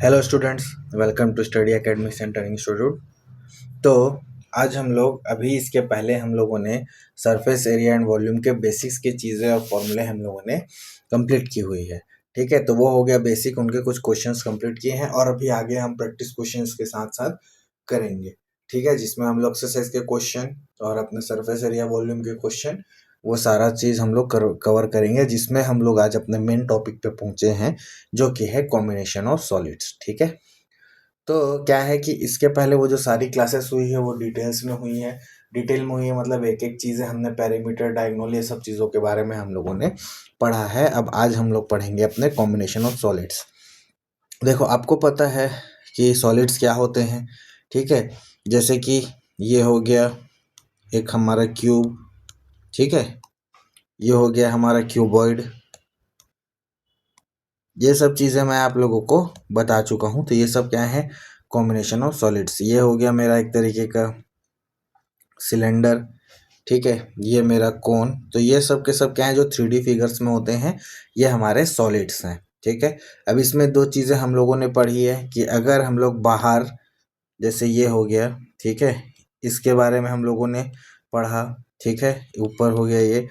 Hello students, welcome to study academy centre institute. तो आज हम लोग इसके पहले हम लोगों ने सरफेस एरिया एंड वॉल्यूम के बेसिक्स की चीज़ें और फॉर्मूले हम लोगों ने कंप्लीट की हुई है। ठीक है, तो वो हो गया बेसिक, उनके कुछ क्वेश्चंस कंप्लीट किए हैं और अभी आगे हम प्रैक्टिस क्वेश्चंस के साथ साथ करेंगे। ठीक है, जिसमें हम लोग एक्सरसाइज के क्वेश्चन और अपने सरफेस एरिया वॉल्यूम के क्वेश्चन वो सारा चीज़ हम लोग कवर करेंगे, जिसमें हम लोग आज अपने मेन टॉपिक पे पहुंचे हैं, जो कि है कॉम्बिनेशन ऑफ सॉलिड्स। ठीक है, तो क्या है कि इसके पहले वो जो सारी क्लासेस हुई है वो डिटेल्स में हुई है। डिटेल में हुई है मतलब एक एक चीज़ें हमने पैरामीटर, डायगोनल, ये सब चीज़ों के बारे में हम लोगों ने पढ़ा है। अब आज हम लोग पढ़ेंगे अपने कॉम्बिनेशन ऑफ सॉलिड्स। देखो, आपको पता है कि सॉलिड्स क्या होते हैं। ठीक है, जैसे कि ये हो गया एक हमारा क्यूब। ठीक है, ये हो गया हमारा क्यूबॉइड। ये सब चीज़ें मैं आप लोगों को बता चुका हूँ। तो ये सब क्या है, कॉम्बिनेशन ऑफ सॉलिड्स। ये हो गया मेरा एक तरीके का सिलेंडर। ठीक है, ये मेरा कोन। तो ये सब के सब क्या है, जो 3D फिगर्स में होते हैं, ये हमारे सॉलिड्स हैं। ठीक है, अब इसमें दो चीज़ें हम लोगों ने पढ़ी है कि अगर हम लोग बाहर, जैसे ये हो गया, ठीक है, इसके बारे में हम लोगों ने पढ़ा। ठीक है, ऊपर हो गया ये,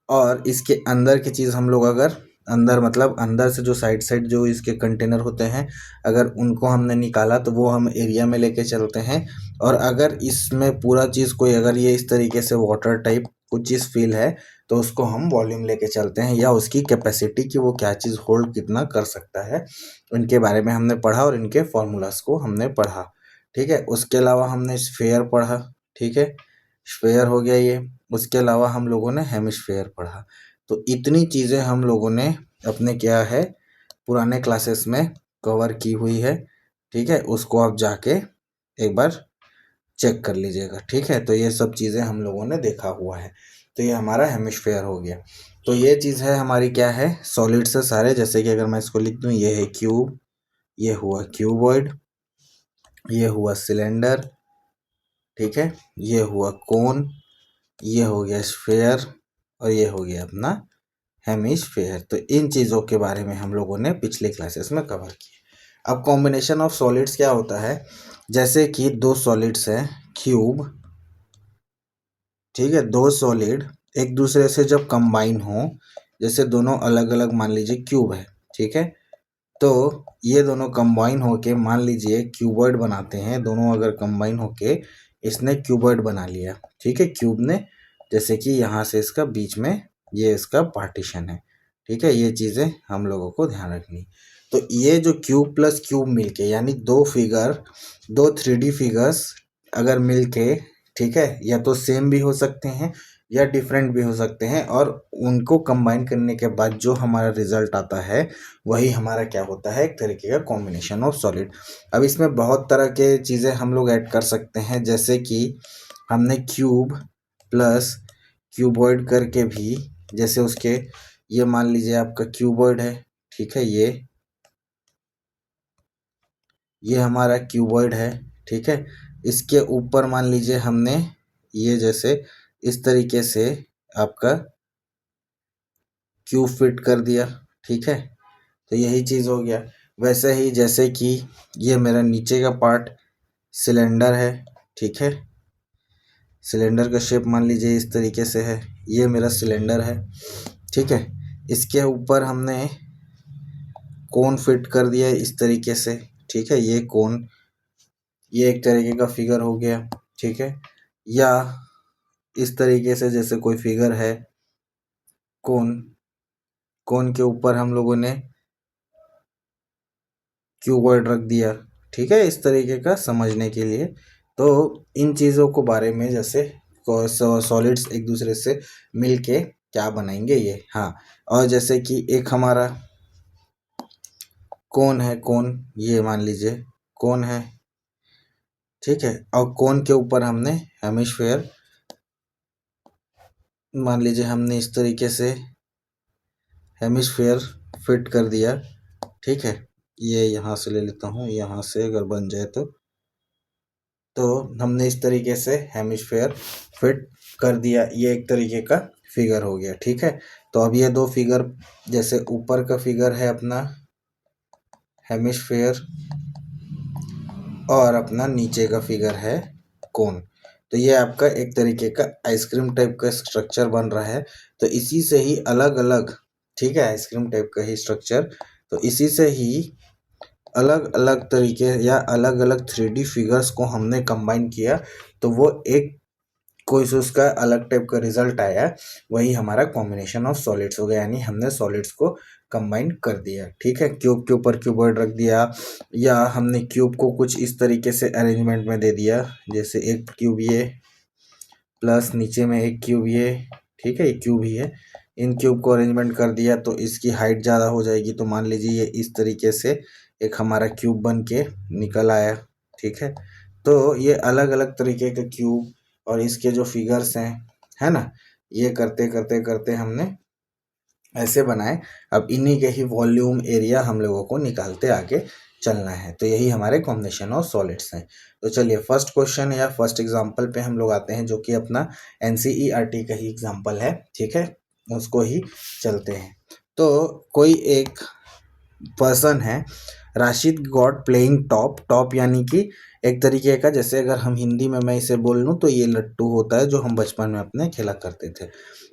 और इसके अंदर की चीज़ हम लोग अगर अंदर मतलब अंदर से जो साइड साइड जो इसके कंटेनर होते हैं, अगर उनको हमने निकाला तो वो हम एरिया में लेके चलते हैं। और अगर इसमें पूरा चीज़ कोई अगर ये इस तरीके से वाटर टाइप कुछ चीज़ फील है तो उसको हम वॉल्यूम लेके चलते हैं, या उसकी कैपेसिटी कि वो क्या चीज़ होल्ड कितना कर सकता है, इनके बारे में हमने पढ़ा और इनके फॉर्मूलाज को हमने पढ़ा। ठीक है, उसके अलावा हमने स्फेयर पढ़ा। ठीक है, स्फेयर हो गया ये। उसके अलावा हम लोगों ने हेमिस्फेयर पढ़ा। तो इतनी चीज़ें हम लोगों ने अपने क्या है पुराने क्लासेस में कवर की हुई है। ठीक है, उसको आप जाके एक बार चेक कर लीजिएगा। ठीक है, तो ये सब चीज़ें हम लोगों ने देखा हुआ है। तो ये हमारा हेमिस्फेयर हो गया। तो ये चीज़ है हमारी क्या है, सॉलिड से सारे। जैसे कि अगर मैं इसको लिख दूँ, ये है क्यूब, ये हुआ क्यूबॉइड, ये हुआ सिलेंडर, ठीक है, ये हुआ कोन, ये हो गया स्फेयर, और ये हो गया अपना हेमिस्फेयर। तो इन चीज़ों के बारे में हम लोगों ने पिछले क्लासेस में कवर किया। अब कॉम्बिनेशन ऑफ सॉलिड्स क्या होता है, जैसे कि दो सॉलिड्स हैं, क्यूब। ठीक है, दो सॉलिड एक दूसरे से जब कंबाइन हो, जैसे दोनों अलग अलग मान लीजिए क्यूब है। ठीक है, तो ये दोनों कंबाइन होके मान लीजिए क्यूबॉइड बनाते हैं। दोनों अगर कंबाइन होके इसने क्यूबॉइड बना लिया। ठीक है, क्यूब ने, जैसे कि यहाँ से इसका बीच में ये इसका पार्टीशन है। ठीक है, ये चीज़ें हम लोगों को ध्यान रखनी। तो ये जो क्यूब प्लस क्यूब मिलके, यानी दो फिगर, दो 3D फिगर्स अगर मिलके, ठीक है, या तो सेम भी हो सकते हैं या डिफरेंट भी हो सकते हैं, और उनको कंबाइन करने के बाद जो हमारा रिजल्ट आता है वही हमारा क्या होता है, एक तरीके का कॉम्बिनेशन ऑफ सॉलिड। अब इसमें बहुत तरह के चीज़ें हम लोग ऐड कर सकते हैं, जैसे कि हमने क्यूब प्लस क्यूबॉइड करके भी, जैसे उसके ये मान लीजिए आपका क्यूबॉइड है। ठीक है, ये हमारा क्यूबॉइड है। ठीक है, इसके ऊपर मान लीजिए हमने ये जैसे इस तरीके से आपका क्यूब फिट कर दिया। ठीक है, तो यही चीज़ हो गया। वैसे ही जैसे कि ये मेरा नीचे का पार्ट सिलेंडर है। ठीक है, सिलेंडर का शेप मान लीजिए इस तरीके से है, ये मेरा सिलेंडर है। ठीक है, इसके ऊपर हमने कोन फिट कर दिया इस तरीके से। ठीक है, ये कोन, ये एक तरीके का फिगर हो गया। ठीक है, या इस तरीके से जैसे कोई फिगर है, कोन, कोन के ऊपर हम लोगों ने क्यूबॉइड रख दिया। ठीक है, इस तरीके का समझने के लिए। तो इन चीज़ों को बारे में, जैसे सॉलिड्स एक दूसरे से मिलके क्या बनाएंगे ये। हाँ, और जैसे कि एक हमारा कोन है, कोन ये मान लीजिए कोन है। ठीक है, और कोन के ऊपर हमने हेमिस्फेयर, मान लीजिए हमने इस तरीके से हेमिस्फेयर फिट कर दिया। ठीक है, ये यहाँ से ले लेता हूँ, यहाँ से अगर बन जाए तो हमने इस तरीके से हेमिस्फेयर फिट कर दिया। ये एक तरीके का फिगर हो गया। ठीक है, तो अब ये दो फिगर, जैसे ऊपर का फिगर है अपना हेमिस्फेयर, और अपना नीचे का फिगर है कोन। तो ये आपका एक तरीके का आइसक्रीम टाइप का स्ट्रक्चर बन रहा है। तो इसी से ही अलग अलग, ठीक है, आइसक्रीम टाइप का ही स्ट्रक्चर। तो इसी से ही अलग अलग तरीके या अलग अलग 3D फिगर्स को हमने कंबाइन किया, तो वो एक कोई से उसका अलग टाइप का रिजल्ट आया। वही हमारा कॉम्बिनेशन ऑफ सॉलिड्स हो गया, यानी हमने सॉलिड्स को कंबाइन कर दिया। ठीक है, क्यूब के ऊपर क्यूबॉइड रख दिया, या हमने क्यूब को कुछ इस तरीके से अरेंजमेंट में दे दिया, जैसे एक क्यूब ये प्लस नीचे में एक क्यूब ये, ठीक है, एक क्यूब ही है। इन क्यूब को अरेंजमेंट कर दिया तो इसकी हाइट ज़्यादा हो जाएगी। तो मान लीजिए ये इस तरीके से एक हमारा क्यूब बन के निकल आया। ठीक है, तो ये अलग अलग तरीके के क्यूब और इसके जो फिगर्स हैं, है ना, ये करते करते करते हमने ऐसे बनाए। अब इन्हीं के ही वॉल्यूम एरिया हम लोगों को निकालते आगे चलना है। तो यही हमारे कॉम्बिनेशन ऑफ सॉलिड्स हैं। तो चलिए फर्स्ट क्वेश्चन या फर्स्ट एग्जांपल पे हम लोग आते हैं, जो कि अपना एनसीईआरटी का ही एग्जांपल है। ठीक है, उसको ही चलते हैं। तो कोई एक पर्सन है, Rashid God playing top. Top यानी कि एक तरीके का, जैसे अगर हम हिंदी में मैं इसे बोल लूँ तो ये लट्टू होता है जो हम बचपन में अपने खेला करते थे।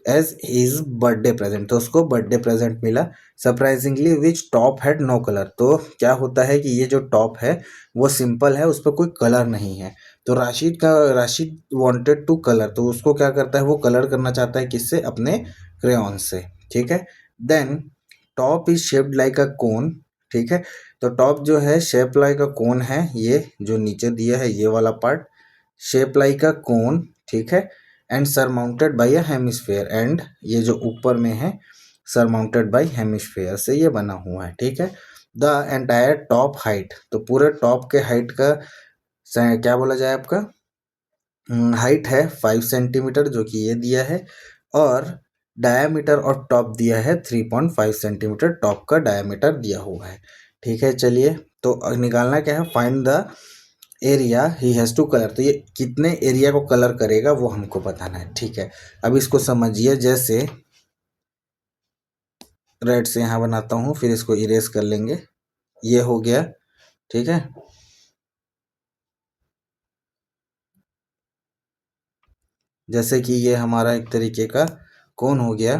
एज हिज बर्थडे प्रेजेंट, तो उसको बर्थडे प्रेजेंट मिला। Surprisingly which top had no colour, तो क्या होता है कि ये जो टॉप है वो सिंपल है, उस पर कोई कलर नहीं है। तो राशिद वांटेड टू कलर, तो उसको क्या करता है, वो कलर करना चाहता है, किससे, अपने क्रेयॉन से। ठीक है, then top is shaped like a cone. ठीक है, तो टॉप जो है शेप लाइक अ कोन है, ये जो नीचे दिया है ये वाला part shape like a cone. ठीक है, and surmounted bye a hemisphere, and ये जो ऊपर में है सरमाउंटेड बाय हेमिस्फेयर से ये बना हुआ है। ठीक है, द एंटायर टॉप हाइट, तो पूरे टॉप के हाइट का क्या बोला जाए आपका, हाइट है 5 सेंटीमीटर, जो कि ये दिया है। और डायामीटर और टॉप दिया है 3.5 सेंटीमीटर, टॉप का डायामीटर दिया हुआ है। ठीक है, चलिए तो निकालना क्या है, फाइंड द एरिया ही हैज़ टू कलर। तो ये कितने एरिया को कलर करेगा वो हमको बताना है। ठीक है, अब इसको समझिए, जैसे रेड से यहाँ बनाता हूँ, फिर इसको इरेज कर लेंगे, ये हो गया। ठीक है, जैसे कि ये हमारा एक तरीके का कोन हो गया।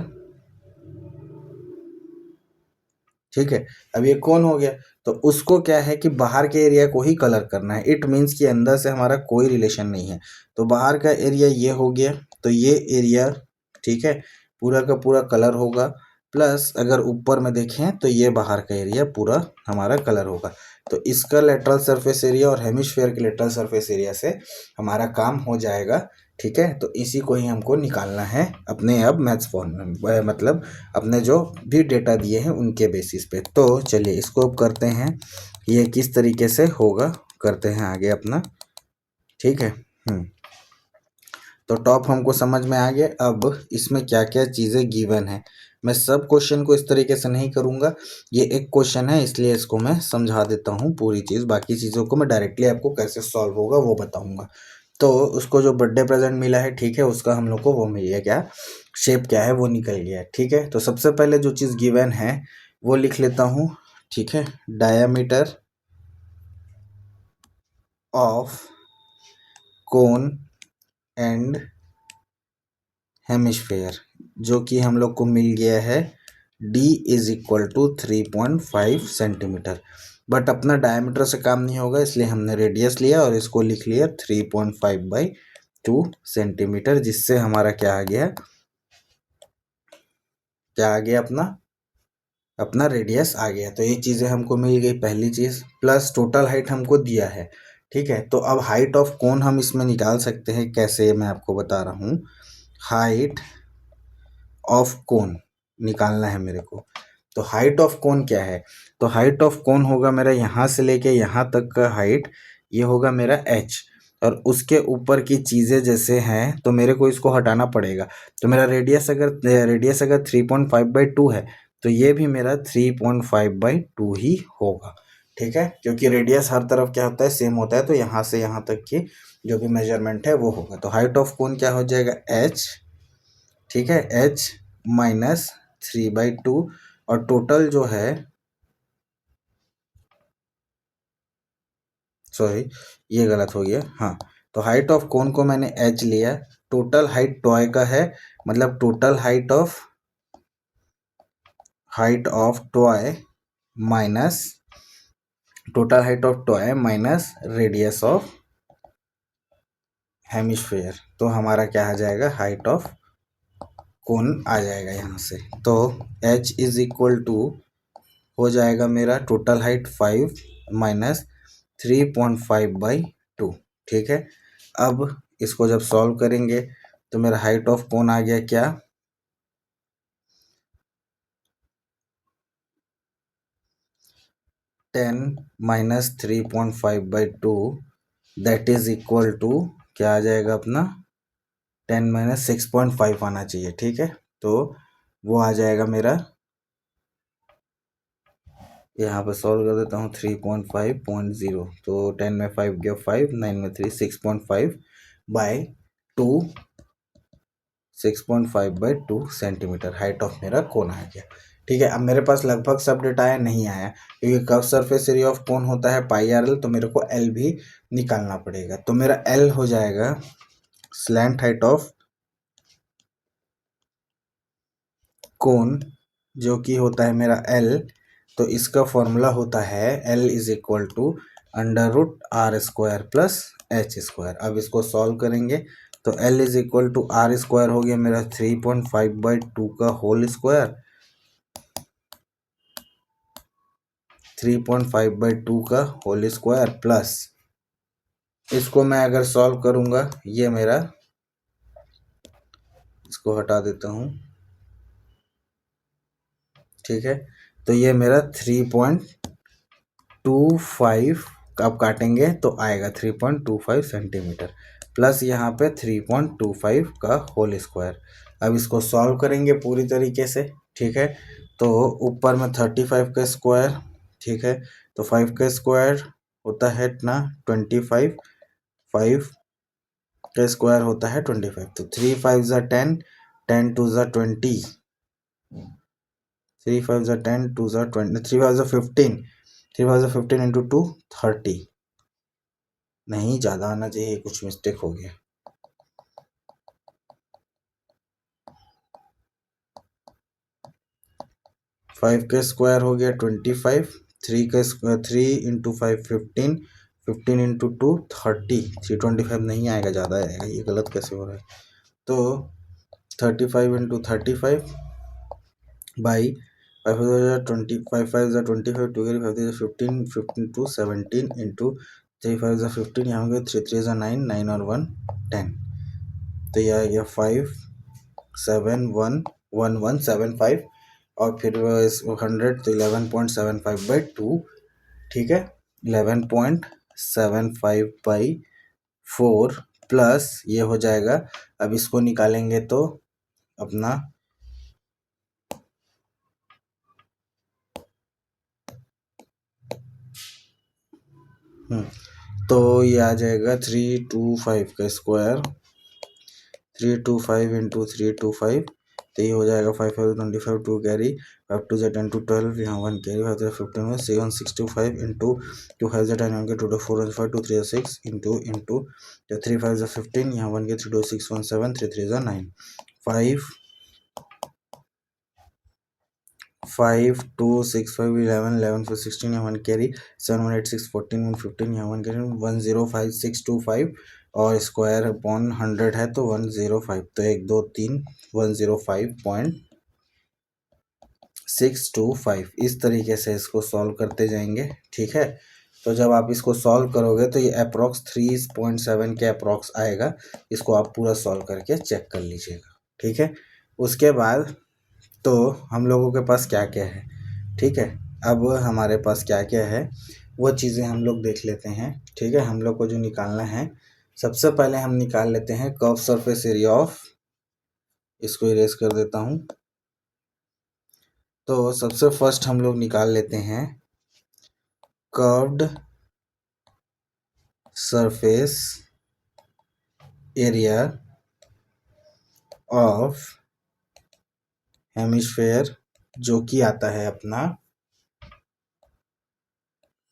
ठीक है, अब ये कौन हो गया, तो उसको क्या है कि बाहर के एरिया को ही कलर करना है। इट मीन्स कि अंदर से हमारा कोई रिलेशन नहीं है। तो बाहर का एरिया ये हो गया, तो ये एरिया, ठीक है, पूरा का पूरा कलर होगा। प्लस अगर ऊपर में देखें तो ये बाहर का एरिया पूरा हमारा कलर होगा। तो इसका लेटरल सरफेस एरिया और हेमिस्फेयर के लेटरल सरफेस एरिया से हमारा काम हो जाएगा। ठीक है, तो इसी को ही हमको निकालना है अपने अब मैथ्स फॉर्म, मतलब अपने जो भी डेटा दिए हैं उनके बेसिस पे। तो चलिए इसको अब करते हैं, ये किस तरीके से होगा करते हैं आगे अपना। ठीक है, तो टॉप हमको समझ में आ गया। अब इसमें क्या क्या चीज़ें गिवन है, मैं सब क्वेश्चन को इस तरीके से नहीं करूँगा, ये एक क्वेश्चन है इसलिए इसको मैं समझा देता हूँ पूरी चीज़। बाकी चीज़ों को मैं डायरेक्टली आपको कैसे सॉल्व होगा वो बताऊँगा। तो उसको जो बर्थडे प्रेजेंट मिला है, ठीक है, उसका हम लोग को वो मिल गया, क्या शेप क्या है वो निकल गया। ठीक है, तो सबसे पहले जो चीज़ गिवन है वो लिख लेता हूँ। ठीक है, diameter of cone and hemisphere, जो कि हम लोग को मिल गया है d is equal to 3.5 centimetre. But अपना डायमीटर से काम नहीं होगा, इसलिए हमने रेडियस लिया और इसको लिख लिया 3.5/2 सेंटीमीटर, जिससे हमारा क्या आ गया, क्या आ गया, अपना अपना रेडियस आ गया। तो ये चीज़ें हमको मिल गई पहली चीज़। प्लस टोटल हाइट हमको दिया है। ठीक है, तो अब हाइट ऑफ कोन हम इसमें निकाल सकते हैं कैसे, मैं आपको बता रहा हूँ। हाइट ऑफ कोन निकालना है मेरे को। तो हाइट ऑफ कोन क्या है, तो हाइट ऑफ कोन होगा मेरा यहाँ से लेके यहाँ तक का हाइट, ये होगा मेरा h। और उसके ऊपर की चीज़ें जैसे हैं तो मेरे को इसको हटाना पड़ेगा। तो मेरा रेडियस अगर 3.5/2 है, तो ये भी मेरा 3.5/2 ही होगा। ठीक है, क्योंकि रेडियस हर तरफ क्या होता है, सेम होता है। तो यहाँ से यहाँ तक की जो भी मेजरमेंट है वो होगा। तो हाइट ऑफ कोन क्या हो जाएगा, h। ठीक है, h माइनस 3/2, और टोटल जो है सॉरी ये गलत हो गया। हाँ, तो हाइट ऑफ कोन को मैंने h लिया, टोटल हाइट टॉय का है, मतलब total height of toy minus total height of toy minus radius of hemisphere, तो हमारा क्या आ जाएगा, हाइट ऑफ कोन आ जाएगा यहाँ से। तो h इज इक्वल टू हो जाएगा मेरा टोटल हाइट 5 माइनस 3.5/2। ठीक है, अब इसको जब सॉल्व करेंगे तो मेरा हाइट ऑफ कोन आ गया क्या, 10 minus 3.5/2, that is equal to क्या आ जाएगा अपना 10 माइनस 6.5 आना चाहिए। ठीक है, तो वो आ जाएगा मेरा, यहाँ पे सॉल्व कर देता हूँ, 3.5.0, तो 10 में 5 गया 5, 9 में 3, 6.5/2, 6.5/2 सेंटीमीटर हाइट ऑफ मेरा कोन आ गया। ठीक है, अब मेरे पास लगभग सब डेटा आया, नहीं आया, क्योंकि कर्व सरफेस एरिया ऑफ कोन होता है पाई आर एल, तो मेरे को एल भी निकालना पड़ेगा। तो मेरा एल हो जाएगा स्लैंट हाइट ऑफ कोन, जो कि होता है मेरा एल, तो इसका फॉर्मूला होता है L is equal to √r² plus h²। अब इसको सॉल्व करेंगे तो L is equal to r² हो गया मेरा 3.5/2 का होल स्क्वायर, 3.5/2 का होल स्क्वायर प्लस, इसको मैं अगर सॉल्व करूंगा, ये मेरा, इसको हटा देता हूँ। ठीक है, तो ये मेरा 3.25, आप काटेंगे तो आएगा 3.25 सेंटीमीटर, प्लस यहाँ पे 3.25 का होल स्क्वायर। अब इसको सॉल्व करेंगे पूरी तरीके से। ठीक है, तो ऊपर में 35 का स्क्वायर, ठीक है, तो 5 का स्क्वायर होता है ना 25, 5 का स्क्वायर होता है 25, तो 3 5 ज़ा 10, 10 2 ज़ा 20, 3 5 ज़ा 10, 2 ज़ा 20, 3 5 ज़ा 15, 3 5 ज़ा 15 इंटू 2 30, नहीं ज़्यादा आना चाहिए, कुछ मिस्टेक हो गया। 5 का स्क्वायर हो गया 25, 3 का स्क्वायर 3 इंटू 5 15, 15 इंटू 2 30, 325 नहीं आएगा, ज़्यादा आएगा, ये गलत कैसे हो रहा है। तो 35 इंटू 35 बाई 5 20, 5 5 ज़ा 25, 2 5 15, 15 टू 17 इंटू 3 5 ज़ा 15, यहाँ हो गया 3 3 ज़ा 9, 9 और 1 10, तो यह आ गया 5 7 1 1 1 7 5, और फिर 100, तो 11.75/2। ठीक है, 11.75/4 प्लस ये हो जाएगा, अब इसको निकालेंगे तो अपना तो ये आ जाएगा 325 का स्क्वायर, 325 इंटू 325, तो ये हो जाएगा 5 5 25, 2 कैरी, 5 2 10 to 12, यहाँ 1 कैरी, 5 15 7 625 इंटू 2 5 10 1 के 2 4 5 2 3 6 इंटू 3 5 15, यहाँ 1 के 3 2 6 1 7 3 3 9 5 5 2 6 5 11 11 4 16, यहाँ 1 कैरी, 7 1 8 6 14 1 15, यहाँ 1 कैरी, 105625, और स्क्वायर अपॉन 100 है तो 105, तो 1 2 3 105.625, इस तरीके से इसको सॉल्व करते जाएंगे। ठीक है, तो जब आप इसको सॉल्व करोगे तो ये अप्रॉक्स 3.7 के अप्रॉक्स आएगा, इसको आप पूरा सॉल्व करके चेक कर लीजिएगा। ठीक है, उसके बाद तो हम लोगों के पास क्या क्या है। ठीक है, अब हमारे पास क्या क्या है वो चीज़ें हम लोग देख लेते हैं। ठीक है, हम लोग को जो निकालना है, सबसे पहले हम निकाल लेते हैं कर्व सरफेस एरिया ऑफ, इसको इरेज कर देता हूँ। तो सबसे फर्स्ट हम लोग निकाल लेते हैं curved surface area of hemisphere, जो कि आता है अपना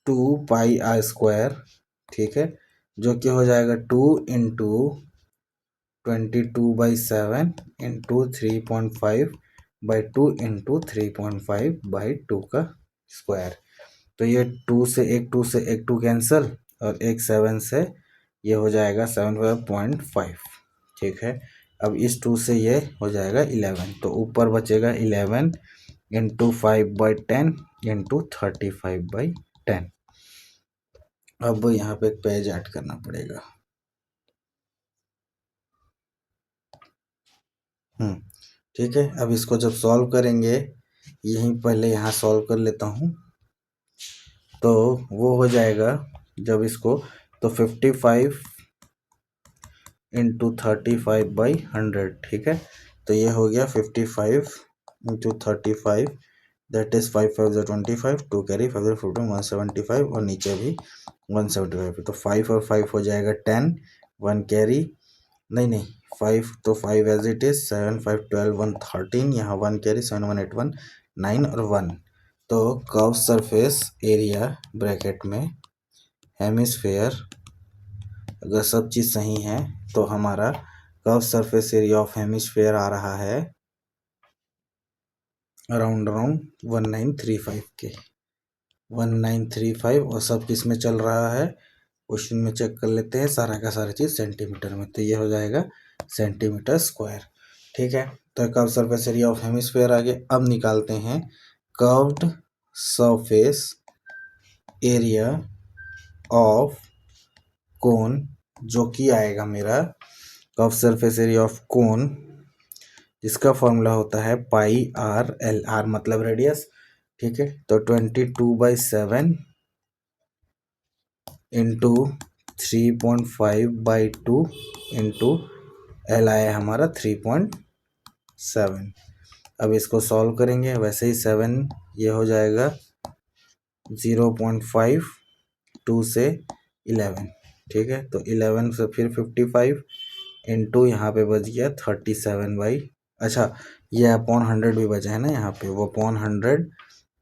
2 पाई r स्क्वायर। ठीक है, जो कि हो जाएगा 2 × 22/7 × 3.5/2 × 3.5/2 का स्क्वायर। तो ये 2 से एक 2 कैंसल और एक 7 से ये हो जाएगा 75.5। ठीक है, अब इस 2 से ये हो जाएगा 11, तो ऊपर बचेगा 11 × 5/10 × 35/10। अब यहाँ पे एक पेज ऐड करना पड़ेगा। ठीक है, अब इसको जब सॉल्व करेंगे, यहीं पहले यहाँ सॉल्व कर लेता हूँ, तो वो हो जाएगा जब इसको, तो 55 × 35/100। ठीक है, तो ये हो गया 55 × 35, दैट इज 5 5 25, 2 कैरी 5 15 175, और नीचे भी 175। तो 5 और 5 हो जाएगा 10, 1 कैरी, नहीं 5, तो 5 एज इट इज, 7 5 12 1 13, यहाँ 1 कैरी, 7 1 8 1 9 और 1। तो कर्व सरफेस एरिया ब्रैकेट में हेमिस्फेयर, अगर सब चीज़ सही है तो हमारा curve surface area of hemisphere आ रहा है अराउंड 1935 के, 1935। और सब किस में चल रहा है, क्वेश्चन में चेक कर लेते हैं, सारा का सारा चीज़ सेंटीमीटर में, तो ये हो जाएगा सेंटीमीटर स्क्वायर। ठीक है, तो curve surface area of hemisphere आ गया। अब निकालते हैं curved surface area of cone, जो कि आएगा मेरा curve surface area of cone, जिसका फॉर्मूला होता है πr/l, r मतलब रेडियस। ठीक है, तो 22/7 × 3.5/2 × l आया हमारा 3.7। अब इसको सॉल्व करेंगे, वैसे ही 7 ये हो जाएगा 0.5, 2 से 11। ठीक है, तो 11 से फिर 55 इंटू यहाँ पे बच गया 37/, अच्छा ये अपॉन 100 भी बचा है ना यहाँ पे, वो अपॉन 100,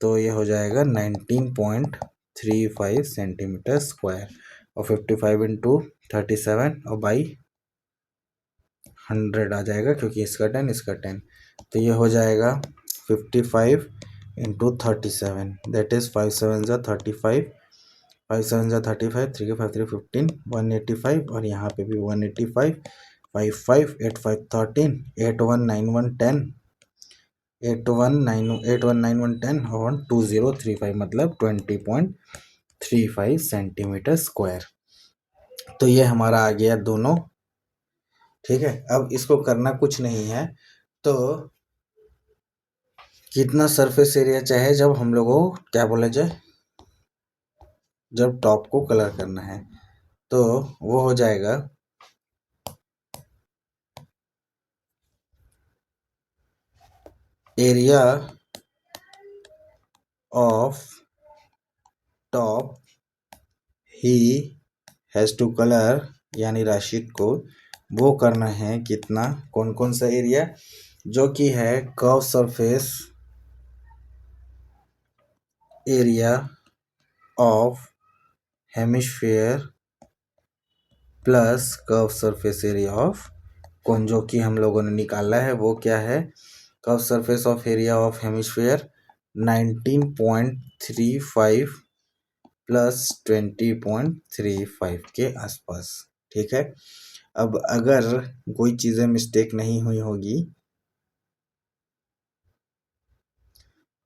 तो ये हो जाएगा 19.35 सेंटीमीटर स्क्वायर, और 55 × 37 और बाई 100 आ जाएगा, क्योंकि इसका 10 इसका 10, तो ये हो जाएगा 55 × 37, दैट इज 5 7 × 35, 5 7 × 35, 3 के 5 3 15, 185, और यहाँ पे भी 185, 5 5 8 5 13, 8 1 9 1 10, 8 1 9 10 और 2035, मतलब 20.35 सेंटीमीटर स्क्वायर। तो ये हमारा आ गया दोनों। ठीक है, अब इसको करना कुछ नहीं है, तो कितना सरफेस एरिया चाहे, जब हम लोगों को क्या बोला जाए, जब टॉप को कलर करना है, तो वो हो जाएगा एरिया ऑफ टॉप ही हैज़ टू कलर, यानी राशिद को वो करना है कितना, कौन कौन सा एरिया, जो कि है curve surface area of hemisphere plus curve surface area of cone, जो कि हम लोगों ने निकाला है वो क्या है, curve surface of area of hemisphere 19.35 plus 20.35 के आसपास। ठीक है, अब अगर कोई चीज़ें मिस्टेक नहीं हुई होगी,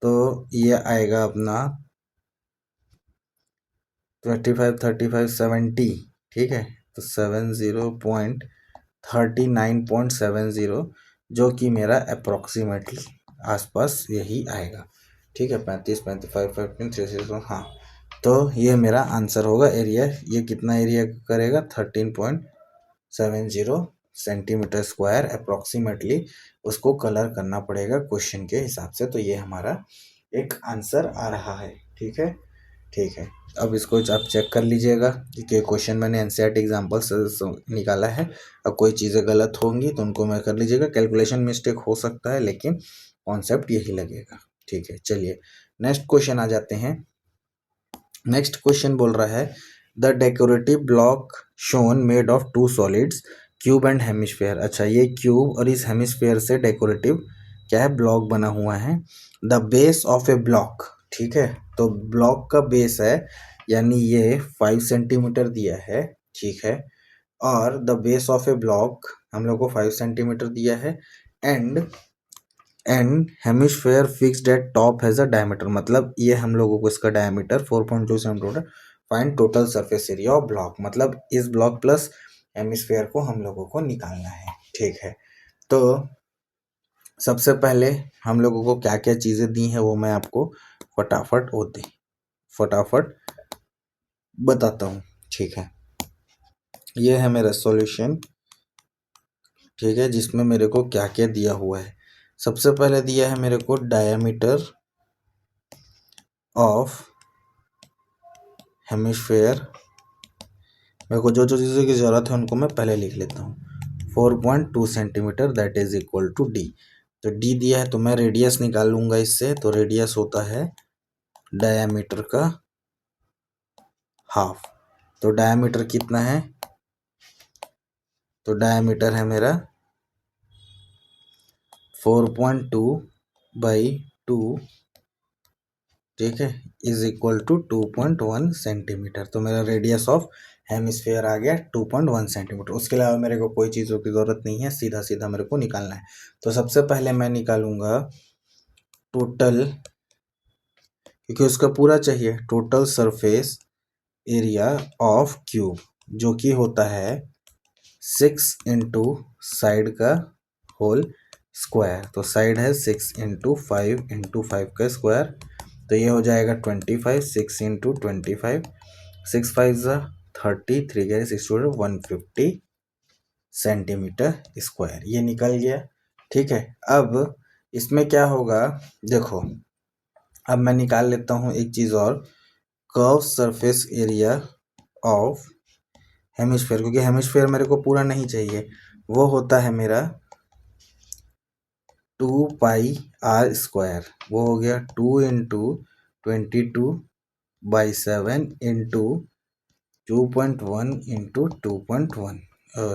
तो ये आएगा अपना 25 35 70। ठीक है, तो 39.70, जो कि मेरा अप्रोक्सीमेटली आसपास यही आएगा। ठीक है, 35 55 15 36, हाँ, तो ये मेरा आंसर होगा एरिया। ये कितना एरिया करेगा, 13.70 सेंटीमीटर स्क्वायर अप्रोक्सीमेटली, उसको कलर करना पड़ेगा क्वेश्चन के हिसाब से, तो ये हमारा एक आंसर आ रहा है। ठीक है, ठीक है, अब इसको आप चेक कर लीजिएगा कि क्वेश्चन मैंने एनसीईआरटी एग्जाम्पल से निकाला है, अब कोई चीज़ें गलत होंगी तो उनको मैं कर लीजिएगा, कैलकुलेशन मिस्टेक हो सकता है, लेकिन कॉन्सेप्ट यही लगेगा। ठीक है, चलिए नेक्स्ट क्वेश्चन आ जाते हैं। नेक्स्ट क्वेश्चन बोल रहा है the decorative block shown made of two solids cube and hemisphere. अच्छा, ये क्यूब और इस हेमिस्फेयर से डेकोरेटिव क्या है, ब्लॉक बना हुआ है। The base of A block, ठीक है, तो ब्लॉक का बेस है, यानी ये 5 सेंटीमीटर दिया है, ठीक है, और the base of A block हम लोग को 5 सेंटीमीटर दिया है। And hemisphere fixed at top has a diameter, मतलब ये हम लोगों को इसका diameter 4.2 centimetre. Find total surface area of block, मतलब इस ब्लॉक प्लस हेमिस्फेयर को हम लोगों को निकालना है, ठीक है। तो सबसे पहले हम लोगों को क्या क्या चीज़ें दी हैं वो मैं आपको फटाफट बताता हूँ, ठीक है। ये है मेरा सॉल्यूशन, ठीक है, जिसमें मेरे को क्या क्या दिया हुआ है। सबसे पहले दिया है मेरे को डायमीटर ऑफ हेमिस्फेयर। मेरे को जो जो चीज़ों की ज़रूरत है उनको मैं पहले लिख लेता हूँ। 4.2 centimetre that is equal to D. तो डी दिया है तो मैं रेडियस निकाल लूँगा इससे, तो रेडियस होता है डायमीटर का हाफ। तो डायमीटर कितना है, तो डायमीटर है मेरा 4.2 बाई 2, ठीक है, इज इक्वल टू 2.1 सेंटीमीटर। तो मेरा रेडियस ऑफ हेमिस्फेयर आ गया 2.1 सेंटीमीटर। उसके अलावा मेरे को कोई चीज़ों की ज़रूरत नहीं है, सीधा सीधा मेरे को निकालना है। तो सबसे पहले मैं निकालूंगा टोटल, क्योंकि उसका पूरा चाहिए, total surface area of cube, जो कि होता है 6 इंटू साइड का होल स्क्वायर। तो साइड है 6 इंटू 5 का स्क्वायर, तो ये हो जाएगा 25। 6 इंटू 25, 6 5 ज़ा 30, 3 गए 6 150 सेंटीमीटर स्क्वायर, ये निकल गया, ठीक है। अब इसमें क्या होगा, देखो, अब मैं निकाल लेता हूँ एक चीज़ और, curve surface area of hemisphere, क्योंकि हेमिस्फेयर मेरे को पूरा नहीं चाहिए, वो होता है मेरा 2 पाई आर स्क्वायर। वो हो गया 2 इंटू 22/7 इंटू 2.1 इंटू 2.1,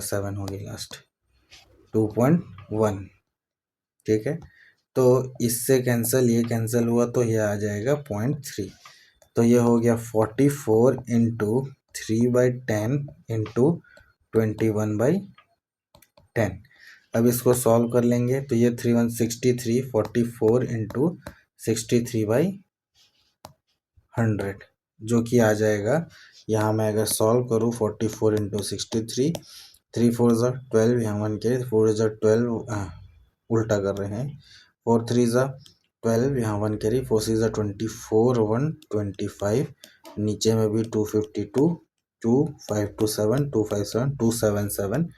7 हो गई लास्ट, 2.1, ठीक है। तो इससे कैंसिल, ये कैंसिल हुआ तो ये आ जाएगा 0.3। तो ये हो गया 44 इंटू 3/10 इंटू 21/10। अब इसको सॉल्व कर लेंगे तो ये 3163, 44 इंटू 63/100, जो कि आ जाएगा, यहाँ मैं अगर सॉल्व करूँ 44 इंटू 63, 3 4 ज़ा 12, यहाँ 1 के 4 ज़ा 12, उल्टा कर रहे हैं, 4 3 ज़ा 12, यहाँ 1 कैरी, 4 6 ज़ा 24, 1 25, नीचे में भी 252, 2 5 2 7 2 5 7 277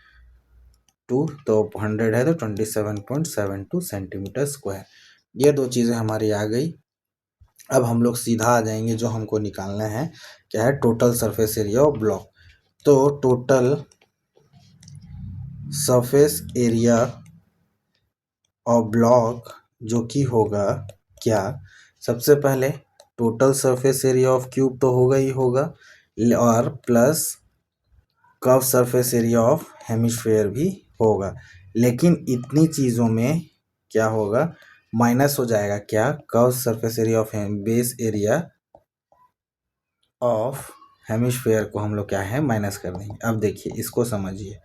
2, तो 100 है तो 27.72 सेंटीमीटर स्क्वायर। ये दो चीज़ें हमारी आ गई। अब हम लोग सीधा आ जाएंगे, जो हमको निकालना है क्या है, total surface area of block. तो total surface area of block जो कि होगा क्या, सबसे पहले total surface area of cube तो होगा ही होगा, और plus curve surface area of hemisphere भी होगा। लेकिन इतनी चीज़ों में क्या होगा, माइनस हो जाएगा, क्या, curve surface area of base area of hemisphere को हम लोग क्या है, माइनस कर देंगे। अब देखिए इसको समझिए,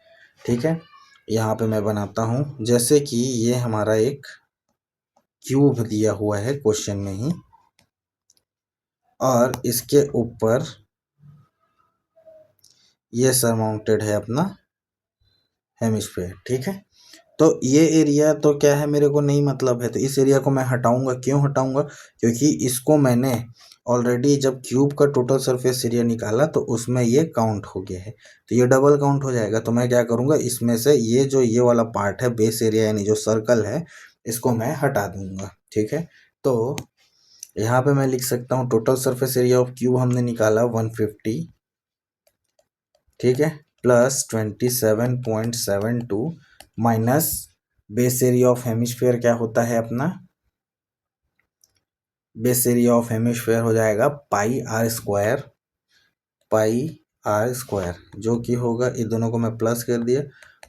ठीक है। यहाँ पे मैं बनाता हूँ, जैसे कि ये हमारा एक क्यूब दिया हुआ है क्वेश्चन में ही, और इसके ऊपर ये सरमाउंटेड है अपना हेमिस्फेयर, ठीक है। तो ये एरिया तो क्या है, मेरे को नहीं मतलब है, तो इस एरिया को मैं हटाऊंगा। क्यों हटाऊंगा, क्योंकि इसको मैंने ऑलरेडी जब क्यूब का टोटल सरफेस एरिया निकाला तो उसमें ये काउंट हो गया है, तो ये डबल काउंट हो जाएगा। तो मैं क्या करूंगा, इसमें से ये जो ये वाला पार्ट है बेस एरिया यानी जो सर्कल है, इसको मैं हटा दूंगा, ठीक है। तो यहाँ पे मैं लिख सकता हूँ total surface area of cube हमने निकाला 150, ठीक है, plus 27.72 minus base area of hemisphere क्या होता है अपना, बेस एरिया ऑफ हेमिस्फेयर हो जाएगा pi r square, pi r square, जो कि होगा, ये दोनों को मैं प्लस कर दिया,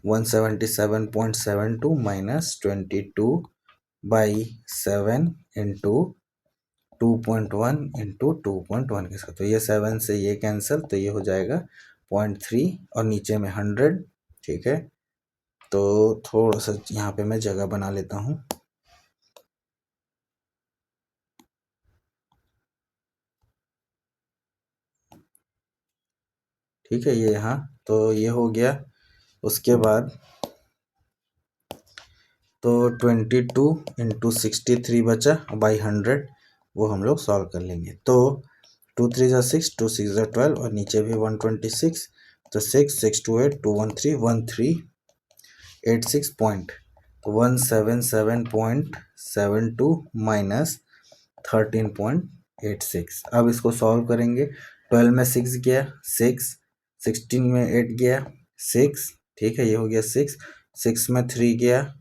177.72 माइनस 22/7 इंटू 2.1 इंटू 2.1 के साथ, तो ये 7 से ये कैंसिल, तो ये हो जाएगा 0.3 और नीचे में 100। ठीक है, तो थोड़ा सा यहाँ पे मैं जगह बना लेता हूँ। ठीक है, ये यहाँ, तो ये हो गया। उसके बाद तो 22 इंटू 63 बचा बाई 100, वो हम लोग सॉल्व कर लेंगे। तो 2 3 ज़ा 6, 2 6 ज़ा 12 और नीचे भी 126, तो 6 6 2 8 213 1386.177.72 माइनस 13.86। अब इसको सॉल्व करेंगे। 12 में 6 गया 6, 16 में 8 गया 6, ठीक है, ये हो गया 6, 6 में 3 गया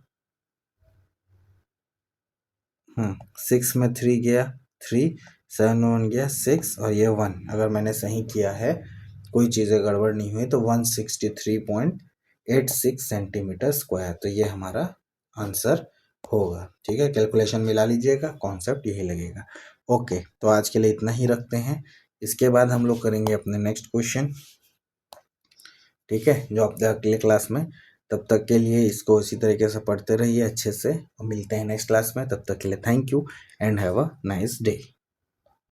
6 में 3 गया 3, 7 में 1 गया 6 और ये 1, अगर मैंने सही किया है, कोई चीज़ें गड़बड़ नहीं हुई, तो 163.86 सेंटीमीटर स्क्वायर, तो ये हमारा आंसर होगा। ठीक है, कैलकुलेशन मिला लीजिएगा, कॉन्सेप्ट यही लगेगा। ओके, तो आज के लिए इतना ही रखते हैं। इसके बाद हम लोग करेंगे अपने नेक्स्ट क्वेश्चन। ठीक है, जो आपके अगले क्लास में, तब तक के लिए इसको इसी तरीके से पढ़ते रहिए अच्छे से, और मिलते हैं नेक्स्ट क्लास में। तब तक के लिए thank you and have a nice day.